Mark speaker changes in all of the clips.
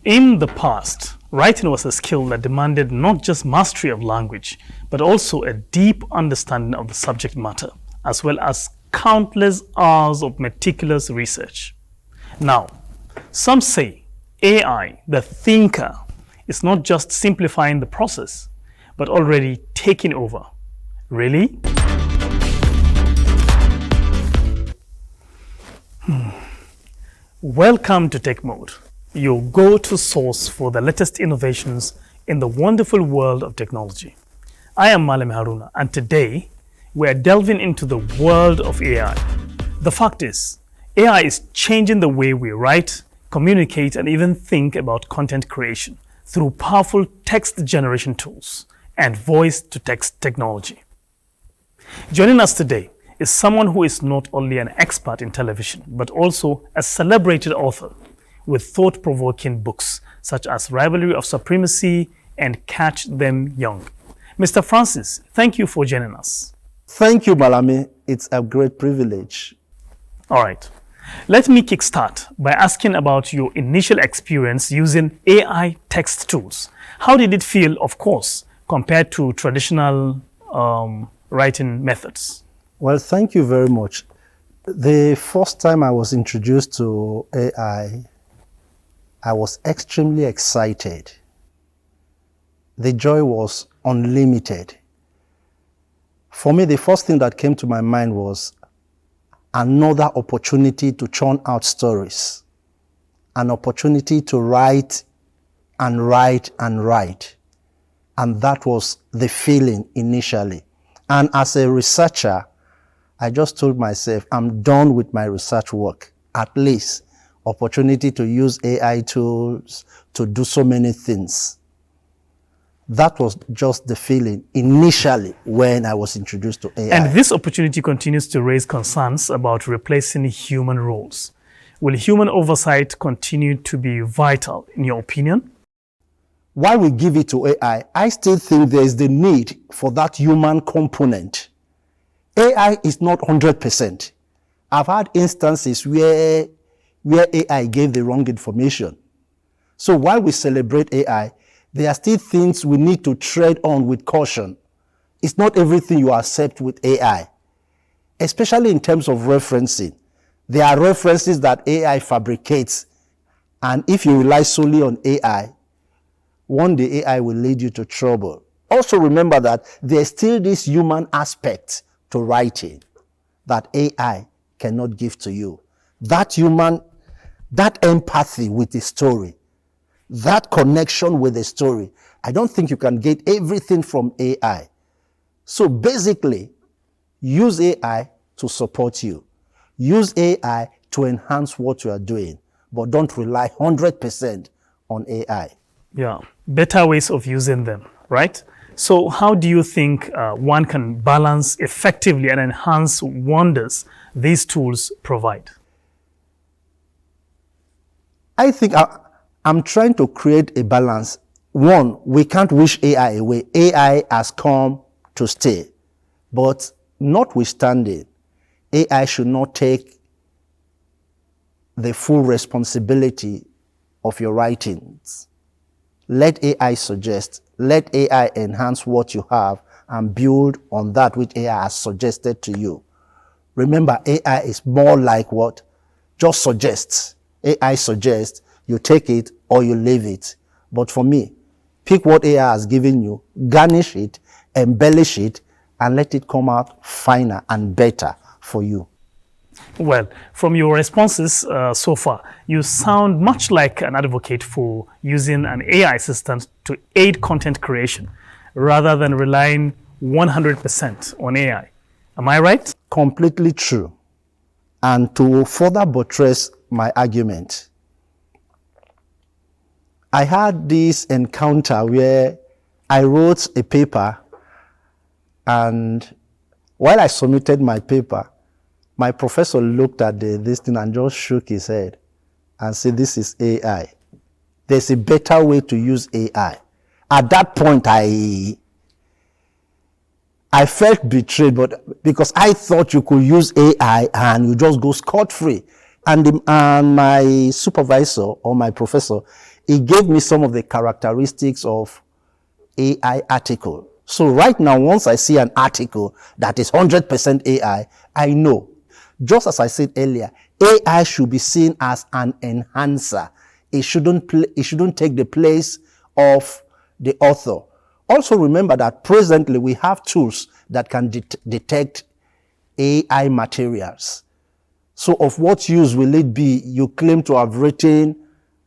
Speaker 1: In the past, writing was a skill that demanded not just mastery of language, but also a deep understanding of the subject matter, as well as countless hours of meticulous research. Now, some say AI, the thinker, is not just simplifying the process, but already taking over. Really? Welcome to Tech Mode, your go-to source for the latest innovations in the wonderful world of technology. I am Malami Haruna, and today we are delving into the world of AI. The fact is, AI is changing the way we write, communicate, and even think about content creation through powerful text generation tools and voice-to-text technology. Joining us today is someone who is not only an expert in television, but also a celebrated author with thought-provoking books such as Rivalry of Supremacy and Catch Them Young. Mr. Francis, thank you for joining us.
Speaker 2: Thank you, Malami. It's a great privilege.
Speaker 1: All right. Let me kickstart by asking about your initial experience using AI text tools. How did it feel, of course, compared to traditional writing methods?
Speaker 2: Well, thank you very much. The first time I was introduced to AI, I was extremely excited. The joy was unlimited. For me, the first thing that came to my mind was another opportunity to churn out stories, an opportunity to write and write and write. And that was the feeling initially. And as a researcher, I just told myself, I'm done with my research work. At least opportunity to use AI tools to do so many things. That was just the feeling initially when I was introduced to AI.
Speaker 1: And this opportunity continues to raise concerns about replacing human roles. Will human oversight continue to be vital, in your opinion?
Speaker 2: While we give it to AI, I still think there is the need for that human component. AI is not 100%. I've had instances where AI gave the wrong information. So while we celebrate AI, there are still things we need to tread on with caution. It's not everything you accept with AI, especially in terms of referencing. There are references that AI fabricates, and if you rely solely on AI, one day AI will lead you to trouble. Also remember that there's still this human aspect to writing that AI cannot give to you. That empathy with the story, that connection with the story, I don't think you can get everything from AI. So basically, use AI to support you. Use AI to enhance what you are doing, but don't rely 100% on AI.
Speaker 1: Yeah, better ways of using them, right? So how do you think one can balance effectively and enhance wonders these tools provide?
Speaker 2: I think I'm trying to create a balance. One, we can't wish AI away. AI has come to stay. But notwithstanding, AI should not take the full responsibility of your writings. Let AI suggest, let AI enhance what you have and build on that which AI has suggested to you. Remember, AI is more like what? Just suggests. AI suggests, you take it or you leave it. But for me, pick what AI has given you, garnish it, embellish it, and let it come out finer and better for you.
Speaker 1: Well, from your responses so far, you sound much like an advocate for using an AI assistant to aid content creation rather than relying 100% on AI. Am I right?
Speaker 2: Completely true. And to further buttress my argument, I had this encounter where I wrote a paper, and while I submitted my paper, my professor looked at this thing and just shook his head and said, this is AI. There's a better way to use AI. At that point, I felt betrayed, but because I thought you could use AI and you just go scot-free. And my supervisor or my professor it gave me some of the characteristics of AI article. So right now, once I see an article that is 100% AI, I know. Just as I said earlier, AI should be seen as an enhancer. It shouldn't take the place of the author. Also remember that presently we have tools that can detect AI materials. So of what use will it be? You claim to have written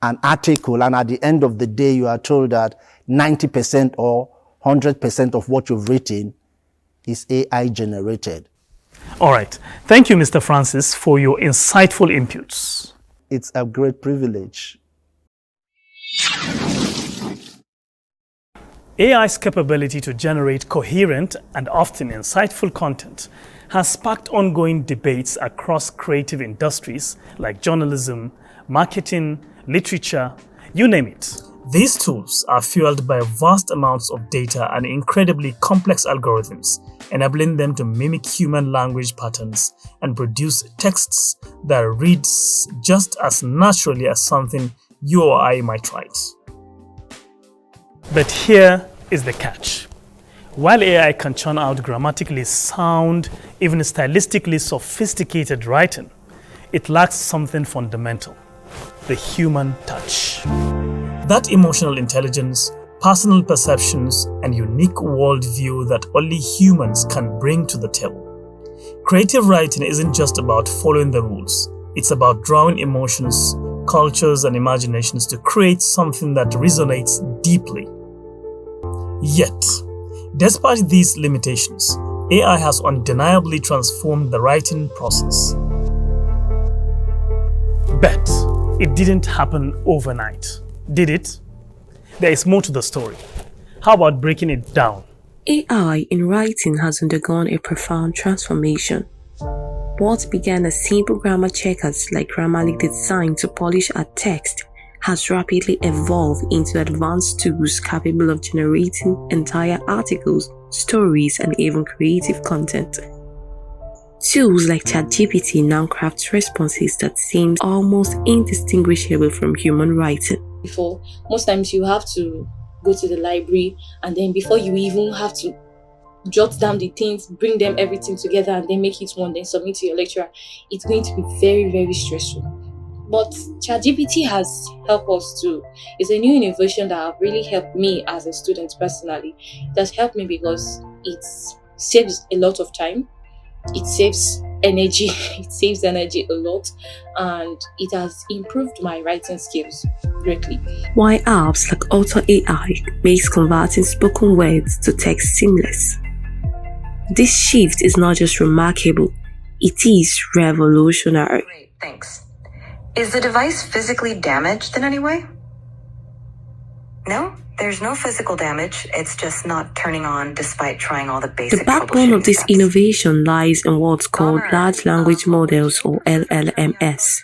Speaker 2: an article, and at the end of the day, you are told that 90% or 100% of what you've written is AI generated.
Speaker 1: All right. Thank you, Mr. Francis, for your insightful inputs.
Speaker 2: It's a great privilege.
Speaker 1: AI's capability to generate coherent and often insightful content has sparked ongoing debates across creative industries like journalism, marketing, literature, you name it. These tools are fueled by vast amounts of data and incredibly complex algorithms, enabling them to mimic human language patterns and produce texts that reads just as naturally as something you or I might write. But here is the catch. While AI can churn out grammatically sound, even stylistically sophisticated writing, it lacks something fundamental: the human touch. That emotional intelligence, personal perceptions, and unique worldview that only humans can bring to the table. Creative writing isn't just about following the rules. It's about drawing emotions, cultures, and imaginations to create something that resonates deeply. Yet, despite these limitations, AI has undeniably transformed the writing process. But it didn't happen overnight, did it? There is more to the story. How about breaking it down?
Speaker 3: AI in writing has undergone a profound transformation. What began as simple grammar checkers like Grammarly designed to polish a text has rapidly evolved into advanced tools capable of generating entire articles, stories, and even creative content. Tools like ChatGPT now craft responses that seem almost indistinguishable from human writing.
Speaker 4: Before, most times you have to go to the library, and then before you even have to jot down the things, bring them everything together, and then make it one, then submit to your lecturer, it's going to be very, very stressful. But ChatGPT has helped us too. It's a new innovation that have really helped me as a student personally. It has helped me because it saves a lot of time. It saves energy. It saves energy a lot, and it has improved my writing skills greatly.
Speaker 3: While apps like Otter.ai makes converting spoken words to text seamless. This shift is not just remarkable, it is revolutionary.
Speaker 5: Great, thanks. Is the device physically damaged in any way? No, there's no physical damage. It's just not turning on despite trying all the basic
Speaker 3: The backbone of this
Speaker 5: steps.
Speaker 3: innovation lies in what's called large language models, or LLMs.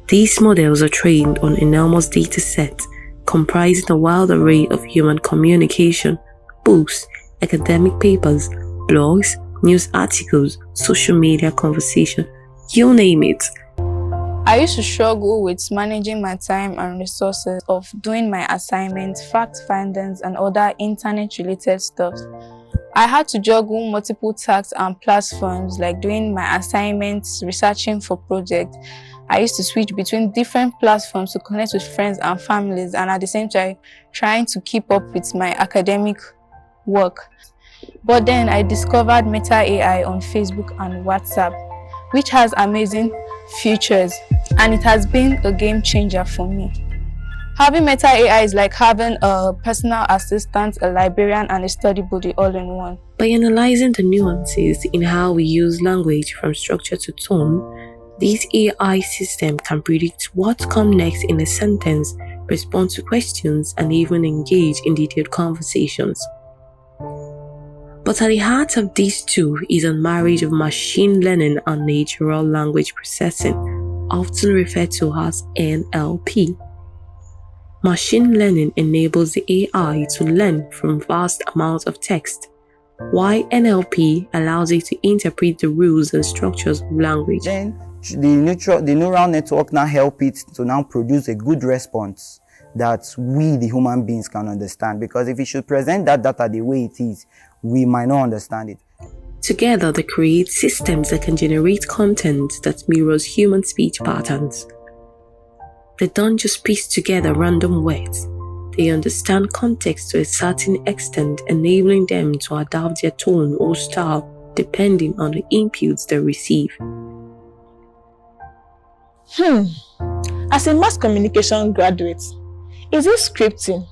Speaker 3: These models are trained on enormous data sets comprising a wide array of human communication, books, academic papers, blogs, news articles, social media conversation, you name it.
Speaker 6: I used to struggle with managing my time and resources of doing my assignments, fact findings, and other internet-related stuff. I had to juggle multiple tasks and platforms like doing my assignments, researching for projects. I used to switch between different platforms to connect with friends and families, and at the same time, trying to keep up with my academic work. But then I discovered Meta AI on Facebook and WhatsApp, which has amazing features, and it has been a game changer for me. Having Meta AI is like having a personal assistant, a librarian, and a study buddy all in one.
Speaker 3: By analyzing the nuances in how we use language from structure to tone, this AI system can predict what comes next in a sentence, respond to questions, and even engage in detailed conversations. But at the heart of these two is a marriage of machine learning and natural language processing, often referred to as NLP. Machine learning enables the AI to learn from vast amounts of text, while NLP allows it to interpret the rules and structures of language.
Speaker 7: Then the neural network now help it to now produce a good response that we, the human beings, can understand. Because if we should present that data the way it is, we might not understand it.
Speaker 3: Together, they create systems that can generate content that mirrors human speech patterns. They don't just piece together random words. They understand context to a certain extent, enabling them to adapt their tone or style depending on the inputs they receive.
Speaker 8: As a mass communication graduate, is it scripting,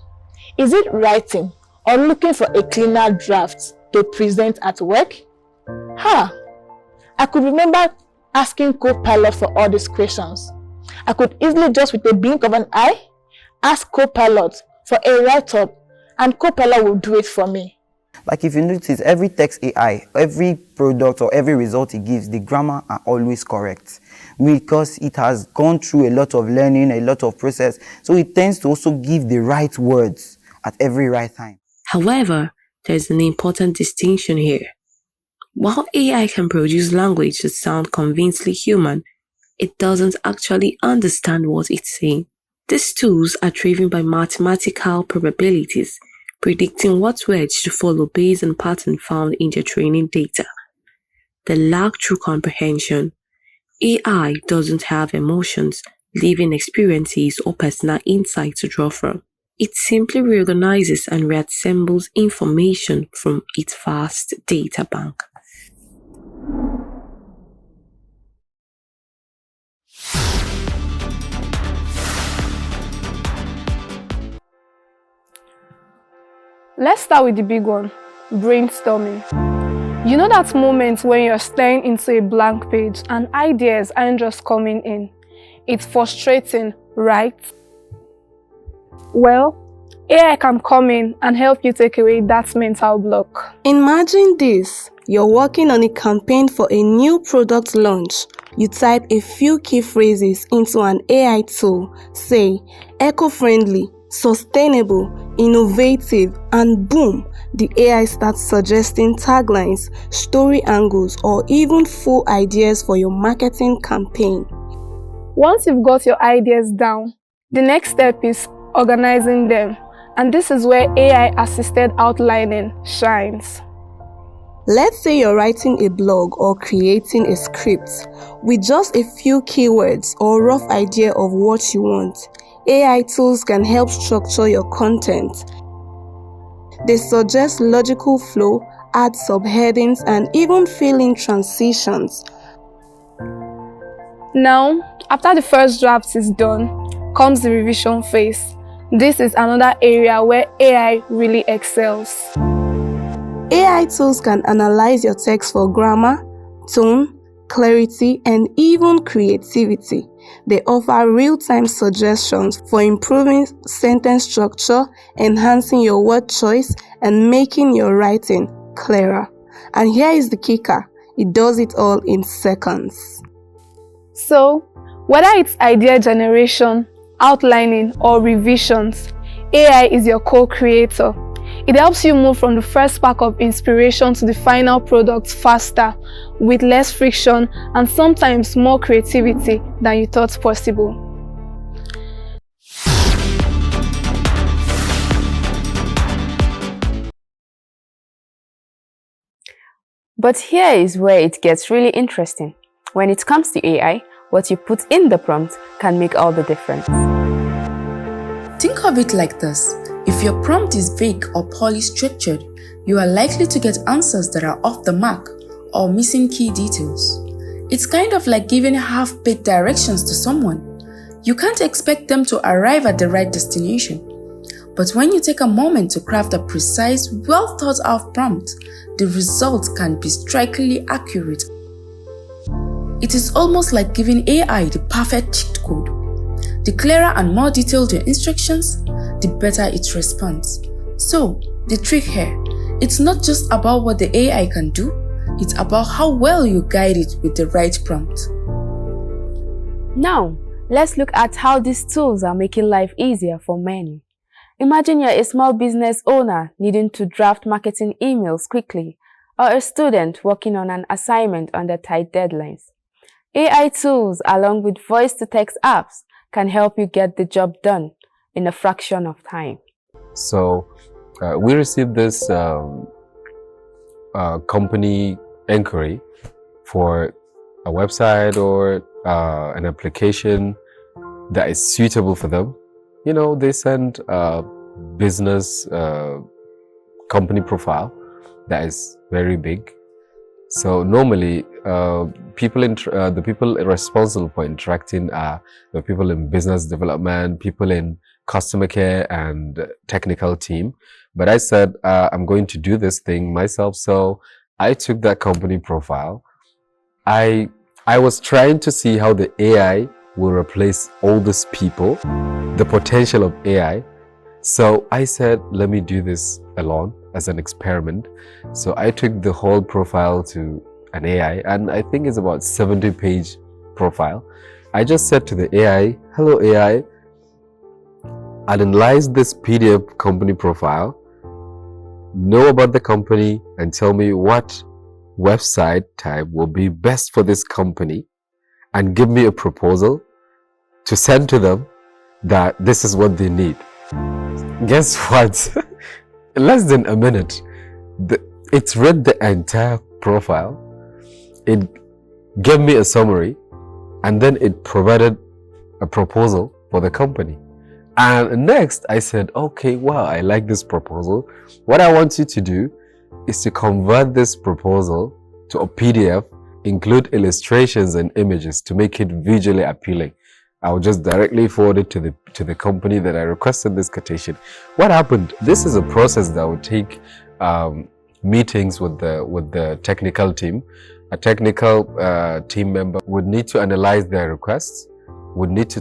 Speaker 8: is it writing, or looking for a cleaner draft to present at work? I could remember asking Copilot for all these questions. I could easily, just with a blink of an eye, ask Copilot for a write-up, and Copilot will do it for me.
Speaker 7: Like if you notice, every text AI, every product or every result it gives, the grammar are always correct because it has gone through a lot of learning, a lot of process. So it tends to also give the right words at every right time.
Speaker 3: However, there's an important distinction here. While AI can produce language that sounds convincingly human, it doesn't actually understand what it's saying. These tools are driven by mathematical probabilities, predicting what words to follow based on patterns found in their training data. They lack true comprehension. AI doesn't have emotions, living experiences, or personal insight to draw from. It simply reorganizes and reassembles information from its vast data bank.
Speaker 9: Let's start with the big one, brainstorming. You know that moment when you're staring into a blank page and ideas aren't just coming in. It's frustrating, right? Well, AI can come in and help you take away that mental block.
Speaker 10: Imagine this. You're working on a campaign for a new product launch. You type a few key phrases into an AI tool, say, eco-friendly, sustainable, innovative, and boom, the AI starts suggesting taglines, story angles, or even full ideas for your marketing campaign.
Speaker 9: Once you've got your ideas down, the next step is organizing them, and this is where AI-assisted outlining shines.
Speaker 10: Let's say you're writing a blog or creating a script. With just a few keywords or rough idea of what you want, AI tools can help structure your content. They suggest logical flow, add subheadings, and even fill in transitions.
Speaker 9: Now, after the first draft is done, comes the revision phase. This is another area where AI really excels.
Speaker 10: AI tools can analyze your text for grammar, tone, clarity, and even creativity. They offer real-time suggestions for improving sentence structure, enhancing your word choice, and making your writing clearer. And here is the kicker. It does it all in seconds.
Speaker 9: So, whether it's idea generation, outlining, or revisions, AI is your co-creator. It helps you move from the first spark of inspiration to the final product faster, with less friction and sometimes more creativity than you thought possible.
Speaker 11: But here is where it gets really interesting. When it comes to AI, what you put in the prompt can make all the difference.
Speaker 12: Think of it like this. If your prompt is vague or poorly structured, you are likely to get answers that are off the mark or missing key details. It's kind of like giving half-baked directions to someone. You can't expect them to arrive at the right destination. But when you take a moment to craft a precise, well-thought-out prompt, the result can be strikingly accurate. It is almost like giving AI the perfect cheat code. The clearer and more detailed your instructions, the better it responds. So, the trick here, it's not just about what the AI can do, it's about how well you guide it with the right prompt.
Speaker 11: Now, let's look at how these tools are making life easier for many. Imagine you're a small business owner needing to draft marketing emails quickly, or a student working on an assignment under tight deadlines. AI tools, along with voice-to-text apps, can help you get the job done. in a fraction of time.
Speaker 13: So we received this company inquiry for a website or an application that is suitable for them. You know, they send a business company profile that is very big. So normally, the people responsible for interacting are the people in business development, people in customer care and technical team. But I said, I'm going to do this thing myself. So I took that company profile. I was trying to see how the AI will replace all these people, the potential of AI. So I said, let me do this alone as an experiment. So I took the whole profile to an AI, and I think it's about 70-page profile. I just said to the AI, hello AI, analyze this PDF company profile, know about the company, and tell me what website type will be best for this company, and give me a proposal to send to them that this is what they need. Guess what? In less than a minute, it's read the entire profile, it gave me a summary, and then it provided a proposal for the company. And next I said, okay, wow, I like this proposal. What I want you to do is to convert this proposal to a PDF, include illustrations and images to make it visually appealing. I'll just directly forward it to the company that I requested this quotation. What happened? This is a process that would take meetings with the technical team. A technical team member would need to analyze their requests, would need to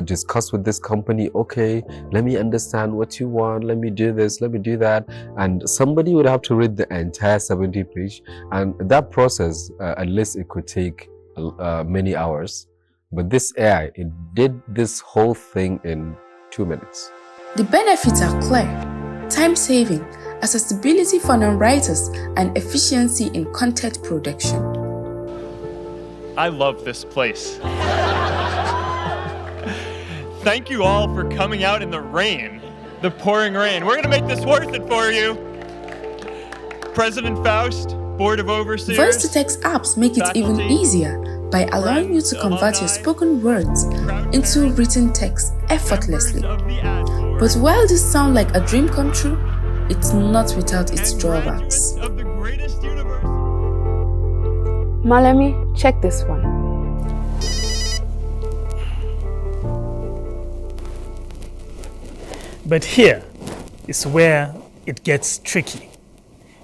Speaker 13: discuss with this company, okay, let me understand what you want, let me do this, let me do that. And somebody would have to read the entire 70-page. And that process, at least it could take many hours. But this AI, it did this whole thing in 2 minutes.
Speaker 12: The benefits are clear: time-saving, accessibility for non-writers, and efficiency in content production.
Speaker 14: I love this place. Thank you all for coming out in the rain, the pouring rain. We're going to make this worth it for you. President Faust, Board of Overseers.
Speaker 12: Voice-to-text apps make it even easier by allowing you to convert your spoken words into written text effortlessly. But while this sounds like a dream come true, it's not without its drawbacks.
Speaker 11: Malami, check this one.
Speaker 1: But here is where it gets tricky.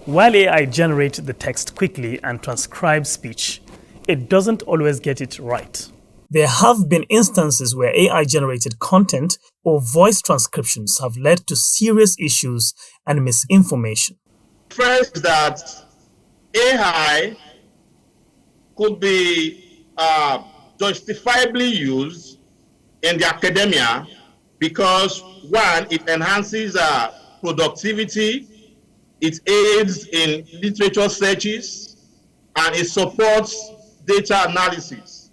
Speaker 1: While AI generates the text quickly and transcribes speech, it doesn't always get it right. There have been instances where AI-generated content or voice transcriptions have led to serious issues and misinformation.
Speaker 15: First, that AI could be justifiably used in the academia because, one, it enhances productivity, it aids in literature searches, and it supports data analysis.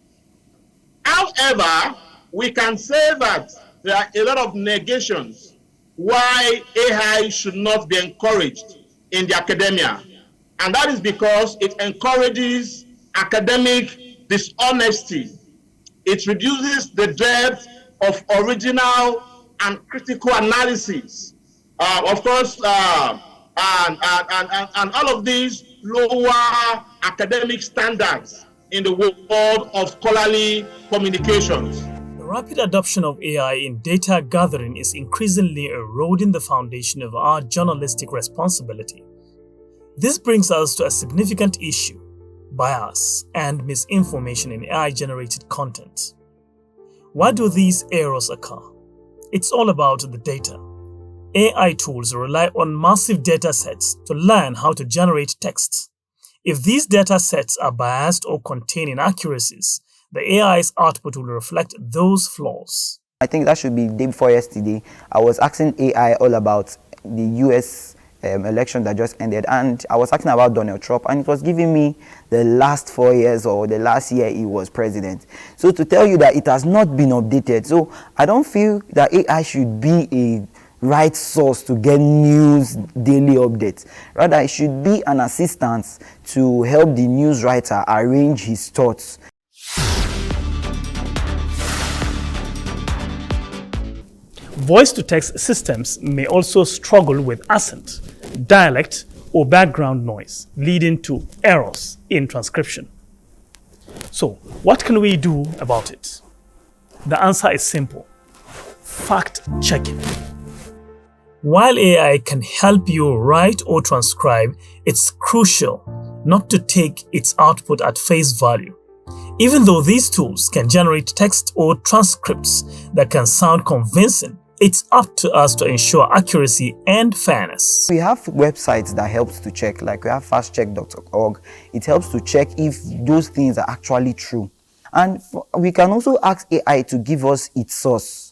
Speaker 15: However, we can say that there are a lot of negations why AI should not be encouraged in the academia. And that is because it encourages academic dishonesty. It reduces the depth of original and critical analysis. Of course, and all of these lower academic standards in the world of scholarly communications.
Speaker 1: The rapid adoption of AI in data gathering is increasingly eroding the foundation of our journalistic responsibility. This brings us to a significant issue: bias and misinformation in AI-generated content. Why do these errors occur? It's all about the data. AI tools rely on massive data sets to learn how to generate text. If these data sets are biased or contain inaccuracies, the AI's output will reflect those flaws.
Speaker 7: I think that should be day before yesterday. I was asking AI all about the US election that just ended, and I was talking about Donald Trump, and it was giving me the last 4 years or the last year he was president. So to tell you that it has not been updated, so I don't feel that AI should be a right source to get news daily updates. Rather, it should be an assistant to help the news writer arrange his thoughts.
Speaker 1: Voice-to-text systems may also struggle with accent, dialect, or background noise, leading to errors in transcription. So, what can we do about it? The answer is simple: fact-checking. While AI can help you write or transcribe, it's crucial not to take its output at face value. Even though these tools can generate text or transcripts that can sound convincing, it's up to us to ensure accuracy and fairness.
Speaker 7: We have websites that helps to check, like we have fastcheck.org. It helps to check if those things are actually true. And we can also ask AI to give us its source.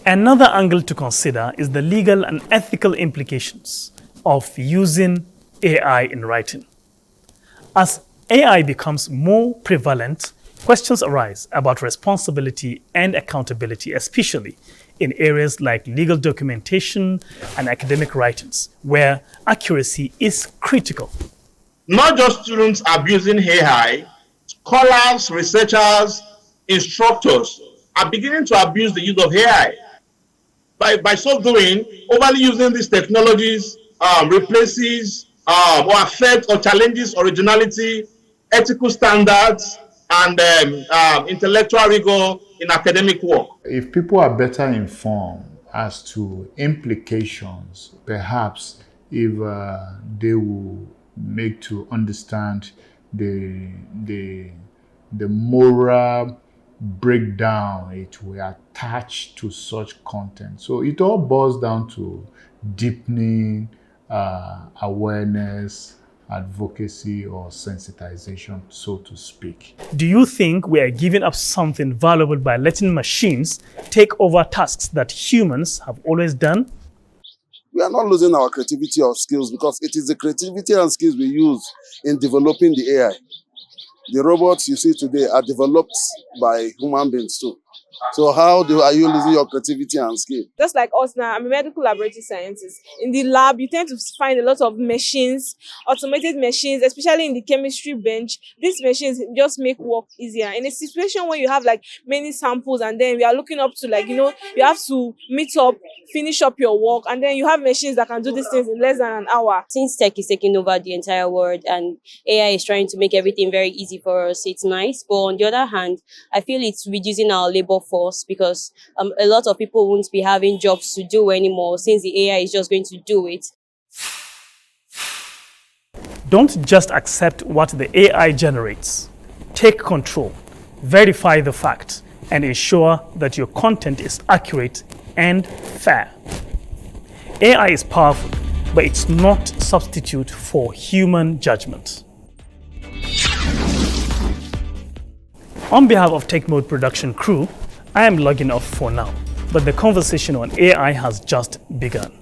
Speaker 1: Another angle to consider is the legal and ethical implications of using AI in writing. As AI becomes more prevalent, questions arise about responsibility and accountability, especially in areas like legal documentation and academic writings, where accuracy is critical.
Speaker 15: Not just students abusing AI, scholars, researchers, instructors are beginning to abuse the use of AI. By so doing, overly using these technologies replaces or affects or challenges originality, ethical standards, and intellectual rigor in academic work.
Speaker 16: If people are better informed as to implications, perhaps if they will make to understand the moral breakdown it will attach to such content. So it all boils down to deepening awareness, advocacy, or sensitization, so to speak.
Speaker 1: Do you think we are giving up something valuable by letting machines take over tasks that humans have always done?
Speaker 17: We are not losing our creativity or skills, because it is the creativity and skills we use in developing the AI. The robots you see today are developed by human beings too. So how are you losing your creativity and skill?
Speaker 18: Just like us now, I'm a medical laboratory scientist. In the lab, you tend to find a lot of machines, automated machines, especially in the chemistry bench. These machines just make work easier. In a situation where you have like many samples and then we are looking up to you have to meet up, finish up your work, and then you have machines that can do these things in less than an hour.
Speaker 19: Since tech is taking over the entire world and AI is trying to make everything very easy for us, it's nice. But on the other hand, I feel it's reducing our labor force, because a lot of people won't be having jobs to do anymore since the AI is just going to do it.
Speaker 1: Don't just accept what the AI generates. Take control, verify the facts, and ensure that your content is accurate and fair. AI is powerful, but it's not a substitute for human judgment. On behalf of Tech Mode Production crew, I am logging off for now, but the conversation on AI has just begun.